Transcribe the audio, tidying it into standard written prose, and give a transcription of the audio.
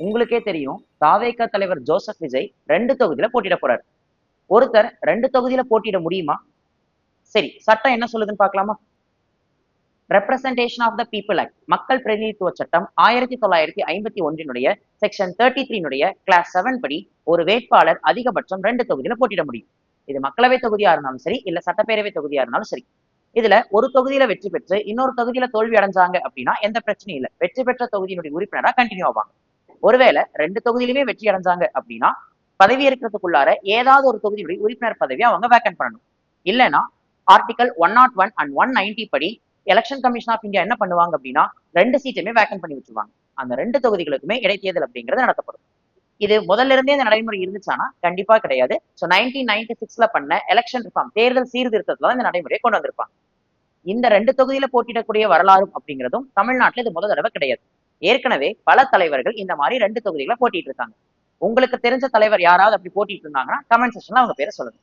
உங்களுக்கே தெரியும், தாவேகா தலைவர் ஜோசப் விஜய் 2 தொகுதியில போட்டியிட போறாரு. ஒருத்தர் 2 தொகுதியில போட்டியிட முடியுமா? சரி, சட்டம் என்ன சொல்லுதுன்னு பார்க்கலாமா? Representation of the people act, மக்கள் பிரதிநிதித்துவ சட்டம் 1951 செக்ஷன் 33 கிளாஸ் 7 படி ஒரு வேட்பாளர் அதிகபட்சம் 2 தொகுதியில போட்டியிட முடியும். இது மக்களவை தொகுதியா இருந்தாலும் சரி, இல்ல சட்டப்பேரவை தொகுதியா இருந்தாலும் சரி. இதுல ஒரு தொகுதியில வெற்றி பெற்று இன்னொரு தொகுதியில தோல்வி அடைஞ்சாங்க அப்படின்னா எந்த பிரச்சனையும் இல்லை, வெற்றி பெற்ற தொகுதியினுடைய உறுப்பினரா கண்டினியூ ஆவாங்க. ஒருவேளை 2 தொகுதியிலுமே வெற்றி அடைஞ்சாங்க அப்படின்னா பதவி இருக்கிறதுக்குள்ளார ஏதாவது ஒரு தொகுதியுடைய உறுப்பினர் பதவியை அவங்க வேக்கன்ட் பண்ணணும். இல்லைன்னா ஆர்டிகல் 101 அண்ட் 190 படி எலெக்ஷன் கமிஷன் ஆஃப் இந்தியா என்ன பண்ணுவாங்க அப்படின்னா 2 சீட்டுமே வேக்கன்ட் பண்ணி வச்சிருவாங்க. அந்த 2 தொகுதிகளுக்குமே இடைத்தேர்தல் அப்படிங்கிறது நடத்தப்படும். இது முதல்ல இருந்தே இந்த நடைமுறை இருந்துச்சானா கண்டிப்பா கிடையாது. ஸோ 1996ல பண்ண எலெக்ஷன் ரிஃபார்ம், தேர்தல் சீர்திருத்தத்துல இந்த நடைமுறையை கொண்டு வந்திருப்பாங்க. இந்த 2 தொகுதியில போட்டியிடக்கூடிய வரலாறும் அப்படிங்கிறதும் தமிழ்நாட்டுல இது முதல் தடவை கிடையாது. ஏற்கனவே பல தலைவர்கள் இந்த மாதிரி 2 தொகுதிகளை போட்டிட்டு இருக்காங்க. உங்களுக்கு தெரிஞ்ச தலைவர் யாராவது அப்படி போட்டிட்டு இருந்தாங்கன்னா கமெண்ட் செக்ஷன்ல அவங்க பேரை சொல்லுங்க.